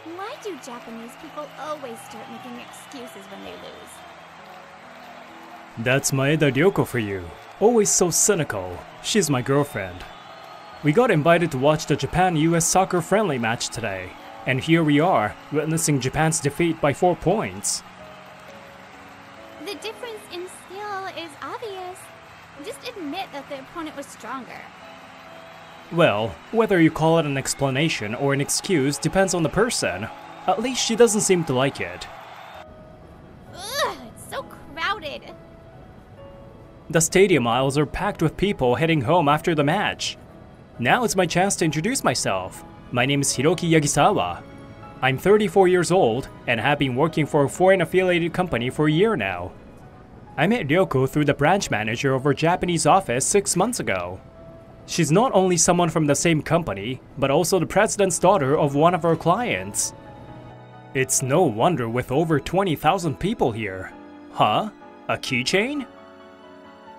Why do Japanese people always start making excuses when they lose? That's Maeda Ryoko for you. Always so cynical. She's my girlfriend. We got invited to watch the Japan-US soccer friendly match today, and here we are, witnessing Japan's defeat by 4 points. The difference in skill is obvious. Just admit that the opponent was stronger. Well, whether you call it an explanation or an excuse depends on the person. At least she doesn't seem to like it. Ugh, it's so crowded. The stadium aisles are packed with people heading home after the match. Now it's my chance to introduce myself. My name is Hiroki Yagisawa. I'm 34 years old and have been working for a foreign-affiliated company for a year now. I met Ryoko through the branch manager of our Japanese office 6 months ago. She's not only someone from the same company, but also the president's daughter of one of our clients. It's no wonder with over 20,000 people here. Huh? A keychain?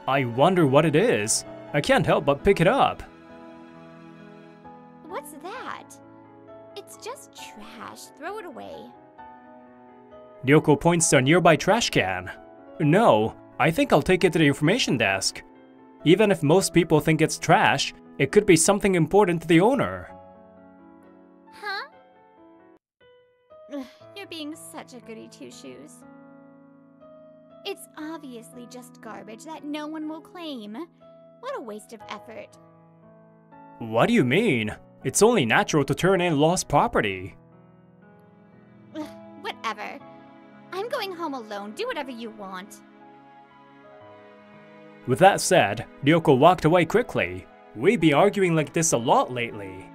I wonder what it is. I can't help but pick it up. What's that? It's just trash. Throw it away. Ryoko points to a nearby trash can. No, I think I'll take it to the information desk. Even if most people think it's trash, it could be something important to the owner. Huh? Ugh, you're being such a goody two-shoes. It's obviously just garbage that no one will claim. What a waste of effort. What do you mean? It's only natural to turn in lost property. Ugh, whatever. I'm going home alone. Do whatever you want. With that said, Ryoko walked away quickly. We've been arguing like this a lot lately.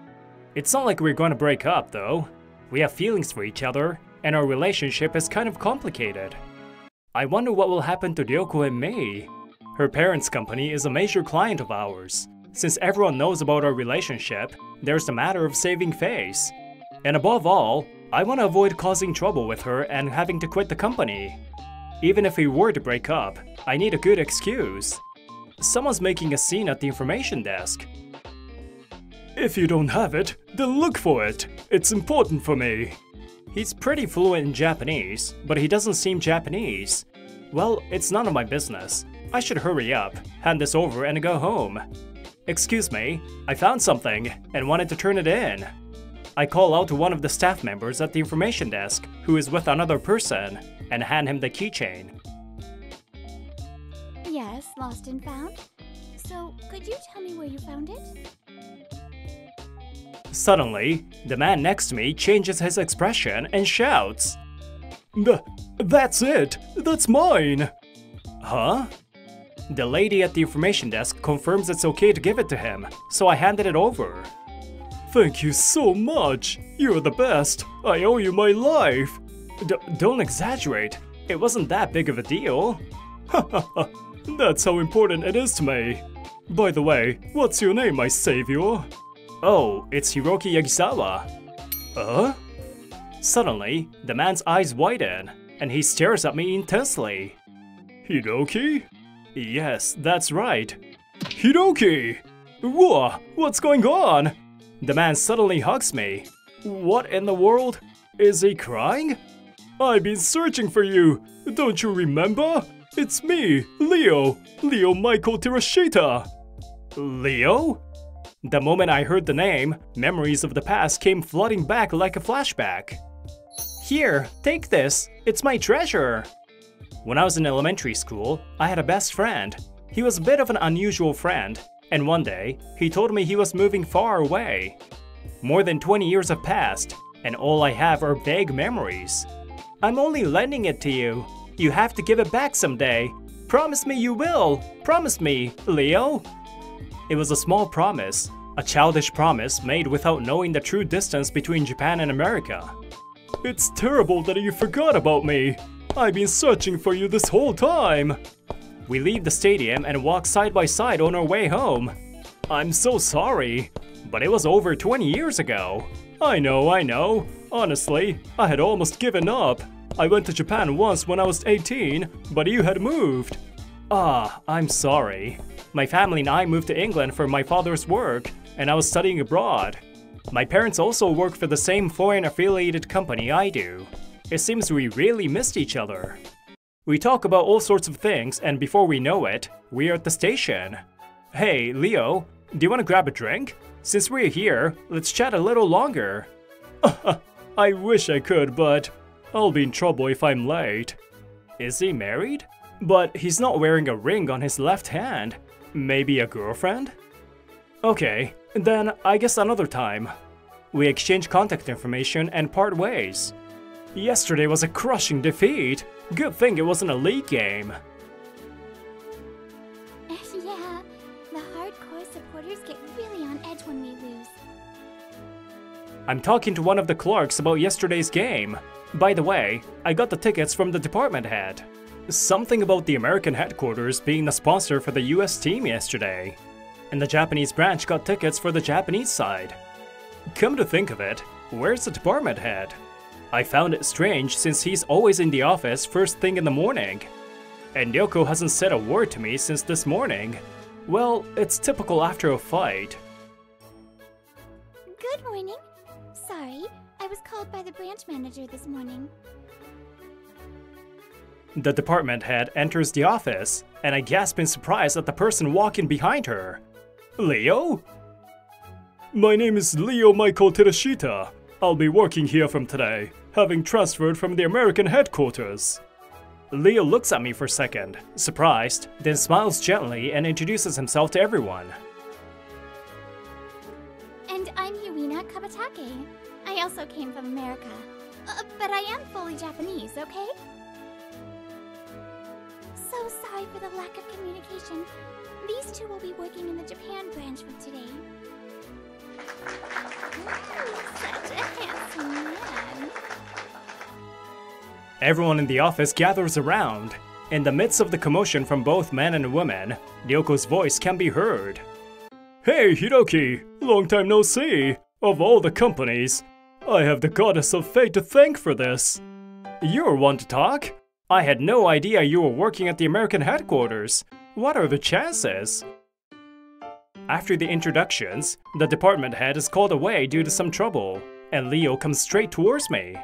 It's not like we're gonna break up, though. We have feelings for each other, and our relationship is kind of complicated. I wonder what will happen to Ryoko and me. Her parents' company is a major client of ours. Since everyone knows about our relationship, there's the matter of saving face. And above all, I want to avoid causing trouble with her and having to quit the company. Even if we were to break up, I need a good excuse. Someone's making a scene at the information desk. If you don't have it, then look for it. It's important for me. He's pretty fluent in Japanese, but he doesn't seem Japanese. Well, it's none of my business. I should hurry up, hand this over and go home. Excuse me, I found something and wanted to turn it in. I call out to one of the staff members at the information desk, who is with another person, and hand him the keychain. Yes, lost and found. So, could you tell me where you found it? Suddenly, the man next to me changes his expression and shouts, That's it! That's mine! Huh? The lady at the information desk confirms it's okay to give it to him, so I handed it over. Thank you so much! You're the best! I owe you my life! Don't exaggerate, it wasn't that big of a deal. Hahaha, that's how important it is to me. By the way, what's your name, my savior? Oh, it's Hiroki Yagisawa. Suddenly, the man's eyes widen, and he stares at me intensely. Hiroki? Yes, that's right. Hiroki! Whoa, what's going on? The man suddenly hugs me. What in the world? Is he crying? I've been searching for you. Don't you remember? It's me, Leo Michael Terashita. Leo? The moment I heard the name, memories of the past came flooding back like a flashback. Here, take this. It's my treasure. When I was in elementary school, I had a best friend. He was a bit of an unusual friend, and one day, he told me he was moving far away. More than 20 years have passed, and all I have are vague memories. I'm only lending it to you. You have to give it back someday. Promise me you will. Promise me, Leo. It was a small promise, a childish promise made without knowing the true distance between Japan and America. It's terrible that you forgot about me. I've been searching for you this whole time. We leave the stadium and walk side by side on our way home. I'm so sorry, but it was over 20 years ago. I know. Honestly, I had almost given up. I went to Japan once when I was 18, but you had moved. I'm sorry. My family and I moved to England for my father's work, and I was studying abroad. My parents also work for the same foreign-affiliated company I do. It seems we really missed each other. We talk about all sorts of things, and before we know it, we're at the station. Hey, Leo, do you want to grab a drink? Since we're here, let's chat a little longer. I wish I could, but I'll be in trouble if I'm late. Is he married? But he's not wearing a ring on his left hand. Maybe a girlfriend? Okay, then I guess another time. We exchange contact information and part ways. Yesterday was a crushing defeat. Good thing it wasn't a league game. Yeah, the hardcore supporters get really on edge when we lose. I'm talking to one of the clerks about yesterday's game. By the way, I got the tickets from the department head. Something about the American headquarters being the sponsor for the US team yesterday. And the Japanese branch got tickets for the Japanese side. Come to think of it, where's the department head? I found it strange since he's always in the office first thing in the morning. And Yoko hasn't said a word to me since this morning. Well, it's typical after a fight. Good morning. Sorry, I was called by the branch manager this morning. The department head enters the office, and I gasp in surprise at the person walking behind her. Leo? My name is Leo Michael Terashita. I'll be working here from today, having transferred from the American headquarters. Leo looks at me for a second, surprised, then smiles gently and introduces himself to everyone. And I'm Yuina Kabatake. I also came from America. But I am fully Japanese, okay? So sorry for the lack of communication. These two will be working in the Japan branch from today. Such a handsome man. Everyone in the office gathers around. In the midst of the commotion from both men and women, Ryoko's voice can be heard. Hey Hiroki, long time no see. Of all the companies, I have the goddess of fate to thank for this. You're one to talk? I had no idea you were working at the American headquarters. What are the chances? After the introductions, the department head is called away due to some trouble, and Leo comes straight towards me.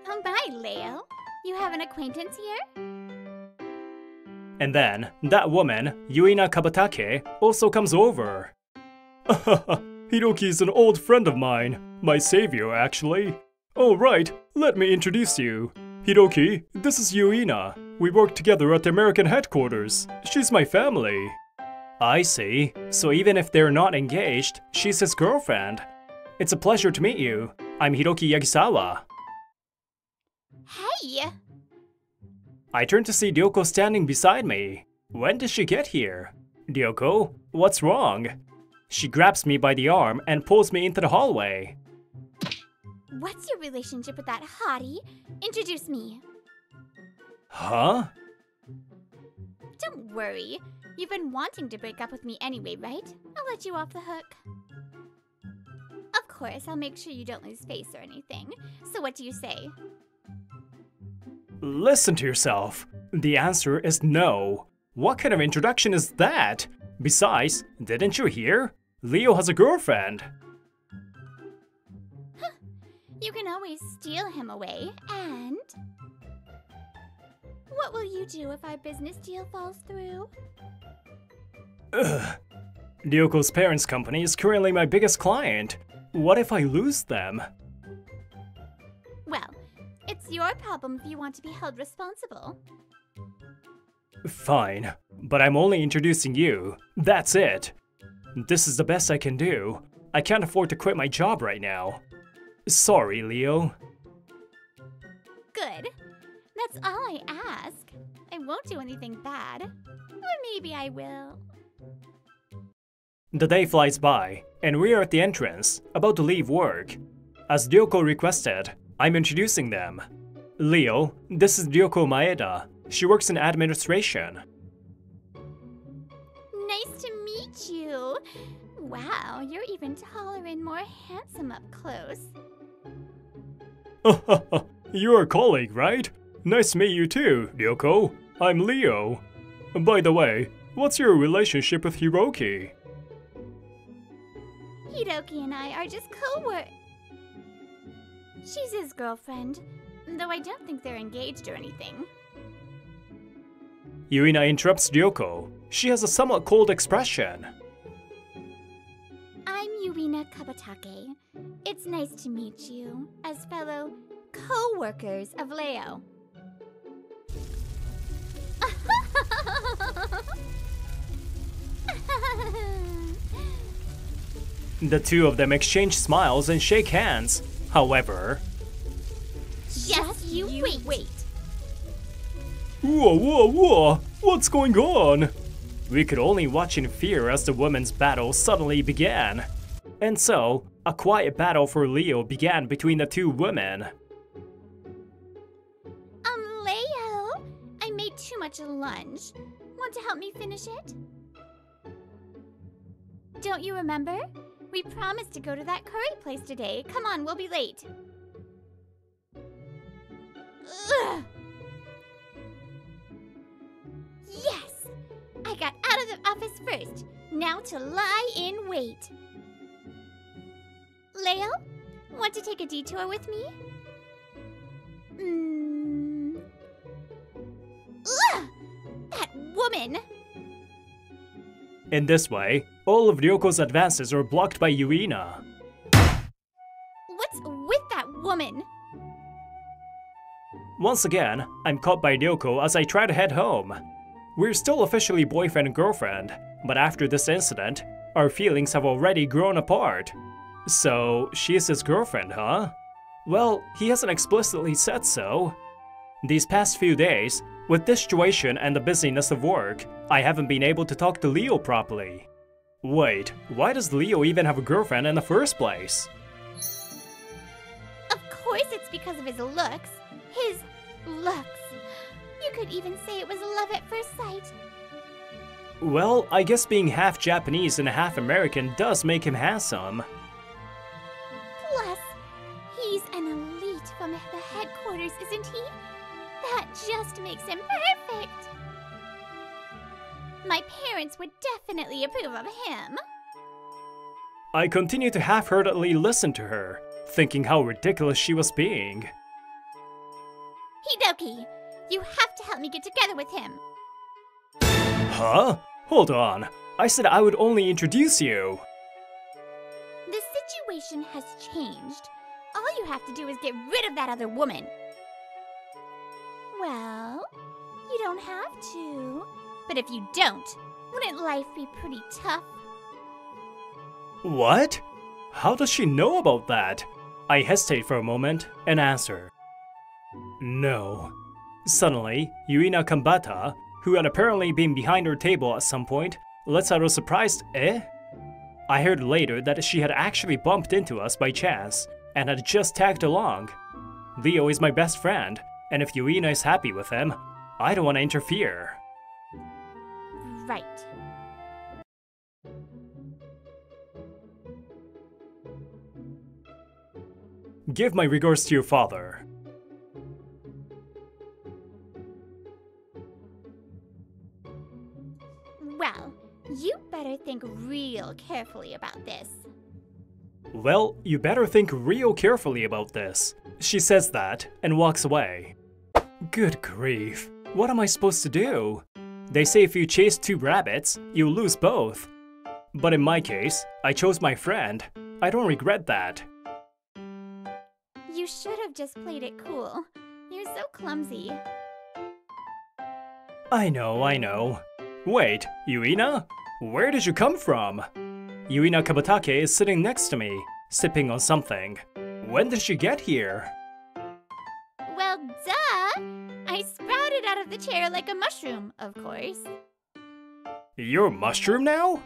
Oh, bye, Leo. You have an acquaintance here? And then, that woman, Yuina Kabatake, also comes over. Hiroki's an old friend of mine, my savior actually. Oh right, let me introduce you. Hiroki, this is Yuina. We work together at the American headquarters. She's my family. I see. So even if they're not engaged, she's his girlfriend. It's a pleasure to meet you. I'm Hiroki Yagisawa. Hey! I turn to see Ryoko standing beside me. When did she get here? Ryoko, what's wrong? She grabs me by the arm and pulls me into the hallway. What's your relationship with that hottie? Introduce me. Huh? Don't worry. You've been wanting to break up with me anyway, right? I'll let you off the hook. Of course, I'll make sure you don't lose face or anything. So what do you say? Listen to yourself. The answer is no. What kind of introduction is that? Besides, didn't you hear? Leo has a girlfriend. You can always steal him away, and... What will you do if our business deal falls through? Ugh. Ryoko's parents' company is currently my biggest client. What if I lose them? Well, it's your problem if you want to be held responsible. Fine, but I'm only introducing you. That's it. This is the best I can do. I can't afford to quit my job right now. Sorry, Leo. Good. That's all I ask. I won't do anything bad. Or maybe I will. The day flies by, and we are at the entrance, about to leave work. As Ryoko requested, I'm introducing them. Leo, this is Ryoko Maeda. She works in administration. Nice to meet you. Wow, you're even taller and more handsome up close. You're a colleague, right? Nice to meet you too, Ryoko. I'm Leo. By the way, What's your relationship with Hiroki? Hiroki and I are just co-workers. She's his girlfriend, though I don't think they're engaged or anything. Yuina interrupts Ryoko. She has a somewhat cold expression. I'm Yuina Kabatake. It's nice to meet you as fellow co-workers of Leo. The two of them exchange smiles and shake hands. However... Just you wait. Whoa, whoa, whoa! What's going on? We could only watch in fear as the women's battle suddenly began. And so, a quiet battle for Leo began between the two women. Leo, I made too much lunch. Want to help me finish it? Don't you remember? We promised to go to that curry place today. Come on, we'll be late. Ugh. Yes! I got out of the office first. Now to lie in wait. Leo, want to take a detour with me? Ugh! That woman! In this way, all of Ryoko's advances are blocked by Yuina. What's with that woman? Once again, I'm caught by Ryoko as I try to head home. We're still officially boyfriend and girlfriend, but after this incident, our feelings have already grown apart. So, she is his girlfriend, huh? Well, he hasn't explicitly said so. These past few days, with this situation and the busyness of work, I haven't been able to talk to Leo properly. Wait, why does Leo even have a girlfriend in the first place? Of course it's because of his looks. His looks. You could even say it was love at first sight. Well, I guess being half Japanese and half American does make him handsome. Plus, he's an elite from the headquarters, isn't he? That just makes him perfect. My parents would definitely approve of him. I continue to half-heartedly listen to her, thinking how ridiculous she was being. Hidoki, you have to help me get together with him. Huh? Hold on. I said I would only introduce you. The situation has changed. All you have to do is get rid of that other woman. Well, you don't have to. But if you don't, wouldn't life be pretty tough? What? How does she know about that? I hesitate for a moment and answer. No. Suddenly, Yuina Kambata, who had apparently been behind her table at some point, lets out a surprised "eh?" I heard later that she had actually bumped into us by chance and had just tagged along. Leo is my best friend, and if Yuina is happy with him, I don't want to interfere. Right. Give my regards to your father. Well, you better think real carefully about this. Well, you better think real carefully about this. She says that and walks away. Good grief. What am I supposed to do? They say if you chase two rabbits, you lose both. But in my case, I chose my friend. I don't regret that. You should have just played it cool. You're so clumsy. I know. Wait, Yuina? Where did you come from? Yuina Kabatake is sitting next to me, sipping on something. When did she get here? Well, duh! I sprouted out of the chair like a mushroom, of course. You're a mushroom now?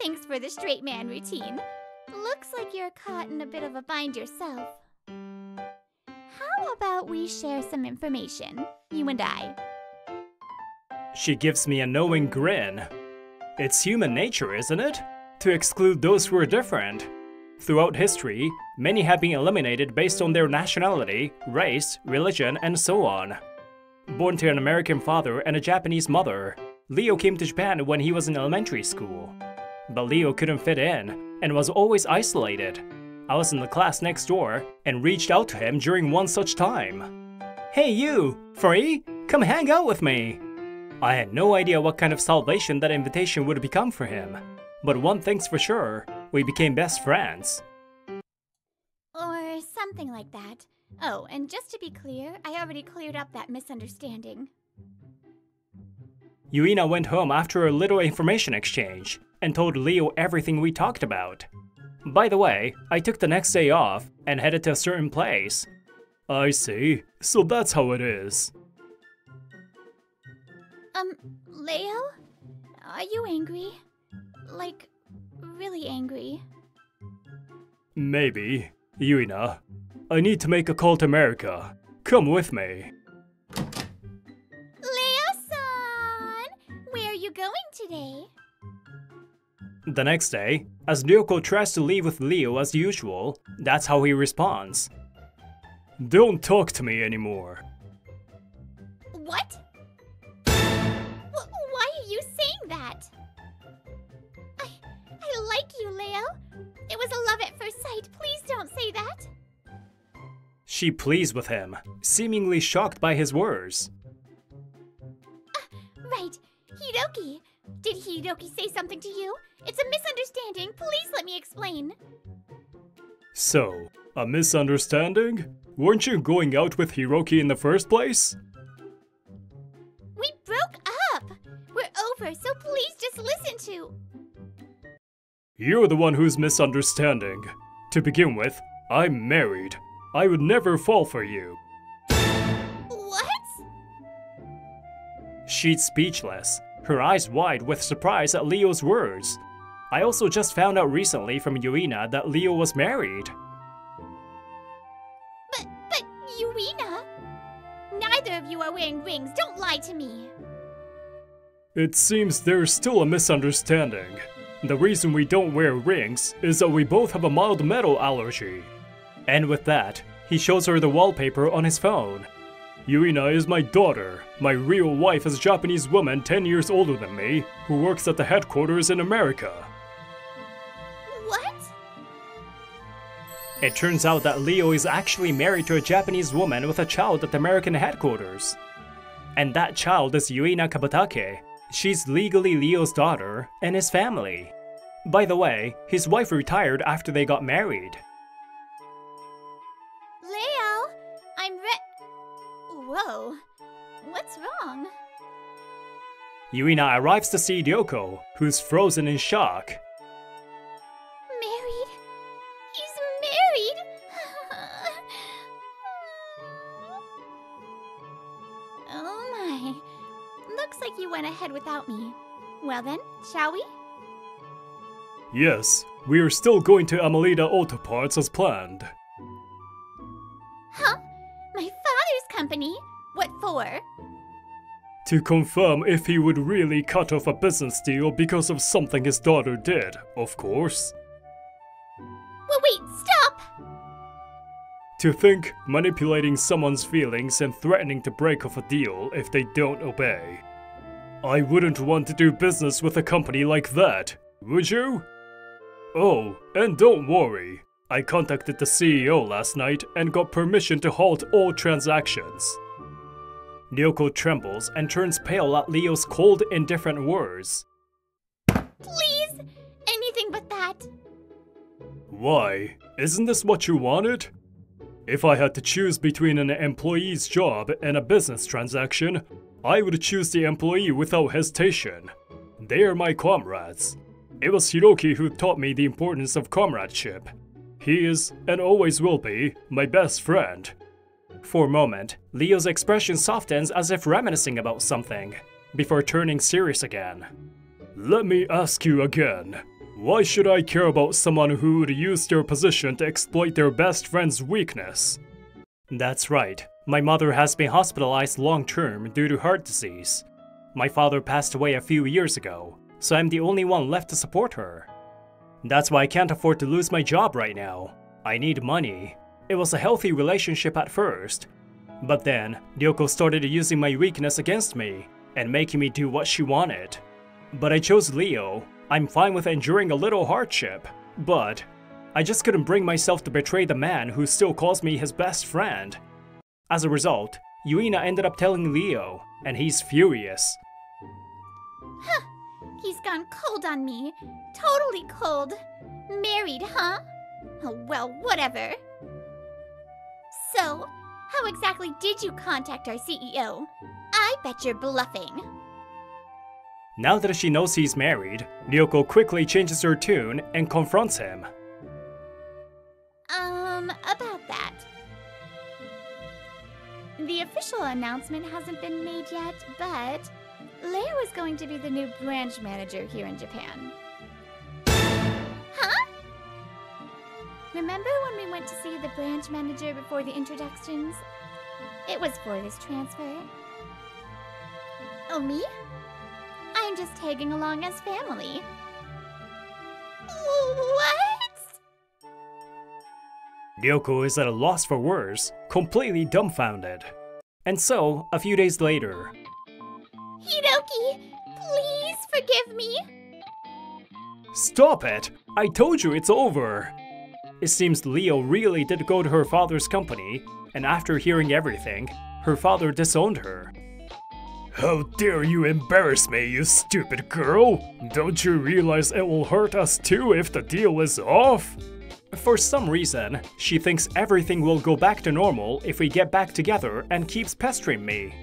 Thanks for the straight man routine. Looks like you're caught in a bit of a bind yourself. How about we share some information, you and I? She gives me a knowing grin. It's human nature, isn't it? To exclude those who are different. Throughout history, many have been eliminated based on their nationality, race, religion, and so on. Born to an American father and a Japanese mother, Leo came to Japan when he was in elementary school. But Leo couldn't fit in and was always isolated. I was in the class next door and reached out to him during one such time. "Hey you, free? Come hang out with me." I had no idea what kind of salvation that invitation would become for him. But one thing's for sure, we became best friends. Or something like that. Oh, and just to be clear, I already cleared up that misunderstanding. Yuina went home after a little information exchange and told Leo everything we talked about. By the way, I took the next day off and headed to a certain place. I see, so that's how it is. Leo? Are you angry? Like, really angry? Maybe. Yuina, I need to make a call to America. Come with me. Leo-san! Where are you going today? The next day, as Ryoko tries to leave with Leo as usual, that's how he responds. Don't talk to me anymore. What? Why are you saying that? I like you, Leo. It was a love at first sight. Please don't say that. She pleads with him, seemingly shocked by his words. Right. Hiroki. Did Hiroki say something to you? It's a misunderstanding. Please let me explain. So, a misunderstanding? Weren't you going out with Hiroki in the first place? We broke up. We're over, so please just listen to... You're the one who's misunderstanding. To begin with, I'm married. I would never fall for you. What? She's speechless, her eyes wide with surprise at Leo's words. I also just found out recently from Yuina that Leo was married. But, Yuina? Neither of you are wearing rings. Don't lie to me. It seems there's still a misunderstanding. The reason we don't wear rings is that we both have a mild metal allergy. And with that, he shows her the wallpaper on his phone. Yuina is my daughter. My real wife is a Japanese woman 10 years older than me, who works at the headquarters in America. What? It turns out that Leo is actually married to a Japanese woman with a child at the American headquarters. And that child is Yuina Kabatake. She's legally Leo's daughter and his family. By the way, his wife retired after they got married. Leo, Whoa. What's wrong? Yuina arrives to see Ryoko, who's frozen in shock. Married? He's married? Oh my. Looks like you went ahead without me. Well then, shall we? Yes, we are still going to Amelita Auto Parts as planned. Huh? My father's company? What for? To confirm if he would really cut off a business deal because of something his daughter did, of course. Well, wait, stop! To think manipulating someone's feelings and threatening to break off a deal if they don't obey. I wouldn't want to do business with a company like that, would you? Oh, and don't worry. I contacted the CEO last night and got permission to halt all transactions. Ryoko trembles and turns pale at Leo's cold, indifferent words. Please! Anything but that. Why? Isn't this what you wanted? If I had to choose between an employee's job and a business transaction, I would choose the employee without hesitation. They are my comrades. It was Hiroki who taught me the importance of comradeship. He is, and always will be, my best friend. For a moment, Leo's expression softens as if reminiscing about something, before turning serious again. Let me ask you again. Why should I care about someone who would use their position to exploit their best friend's weakness? That's right. My mother has been hospitalized long-term due to heart disease. My father passed away a few years ago, so I'm the only one left to support her. That's why I can't afford to lose my job right now. I need money. It was a healthy relationship at first. But then, Ryoko started using my weakness against me, and making me do what she wanted. But I chose Leo. I'm fine with enduring a little hardship, but I just couldn't bring myself to betray the man who still calls me his best friend. As a result, Yuina ended up telling Leo, and he's furious. Huh. He's gone cold on me. Totally cold. Married, huh? Oh, well, whatever. So, how exactly did you contact our CEO? I bet you're bluffing. Now that she knows he's married, Ryoko quickly changes her tune and confronts him. About that. The official announcement hasn't been made yet, but Leo is going to be the new branch manager here in Japan. Huh? Remember when we went to see the branch manager before the introductions? It was for this transfer. Oh, me? I'm just tagging along as family. What? Ryoko is at a loss for words, completely dumbfounded. And so, a few days later... Hiroki, please forgive me. Stop it! I told you it's over! It seems Leo really did go to her father's company, and after hearing everything, her father disowned her. How dare you embarrass me, you stupid girl! Don't you realize it will hurt us too if the deal is off? For some reason, she thinks everything will go back to normal if we get back together and keeps pestering me.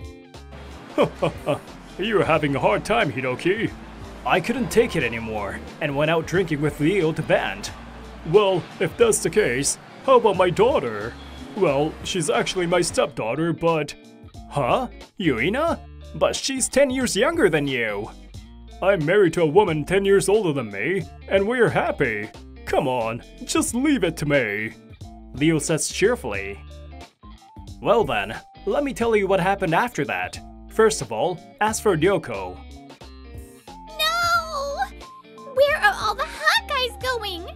You're having a hard time, Hiroki. I couldn't take it anymore and went out drinking with Leo to vent. Well, if that's the case, how about my daughter? Well, she's actually my stepdaughter, but... Huh? Yuina? But she's 10 years younger than you. I'm married to a woman 10 years older than me, and we're happy. Come on, just leave it to me. Leo says cheerfully. Well then, let me tell you what happened after that. First of all, as for Ryoko. No! Where are all the hot guys going?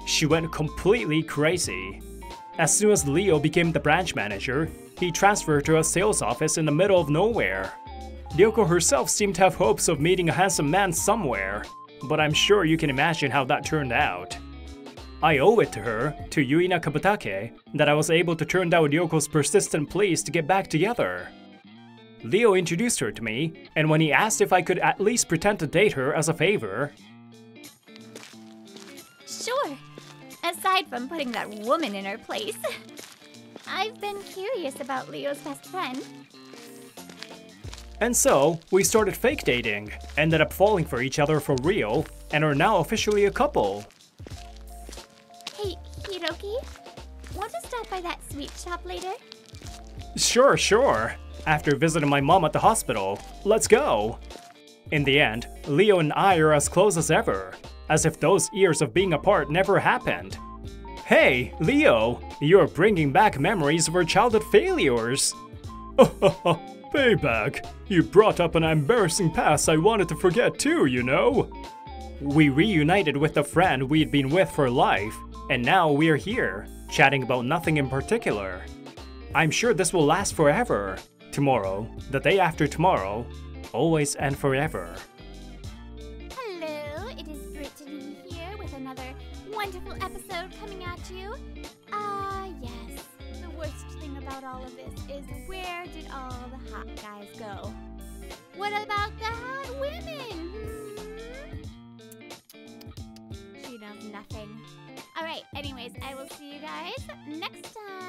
She went completely crazy. As soon as Leo became the branch manager, he transferred to a sales office in the middle of nowhere. Ryoko herself seemed to have hopes of meeting a handsome man somewhere, but I'm sure you can imagine how that turned out. I owe it to her, to Yuina Kabutake, that I was able to turn down Ryoko's persistent pleas to get back together. Leo introduced her to me, and when he asked if I could at least pretend to date her as a favor... Sure. Aside from putting that woman in her place. I've been curious about Leo's best friend. And so, we started fake dating, ended up falling for each other for real, and are now officially a couple. Hey, Hiroki, want to stop by that sweet shop later? Sure. After visiting my mom at the hospital, let's go. In the end, Leo and I are as close as ever, as if those years of being apart never happened. Hey, Leo, you're bringing back memories of our childhood failures. Payback. You brought up an embarrassing past I wanted to forget too, you know? We reunited with a friend we'd been with for life, and now we're here, chatting about nothing in particular. I'm sure this will last forever. Tomorrow, the day after tomorrow, always and forever. Hello, it is Brittany here with another wonderful episode coming at you. Yes. The worst thing about all of this is where did all the hot guys go? What about the hot women? She knows nothing. Alright, anyways, I will see you guys next time.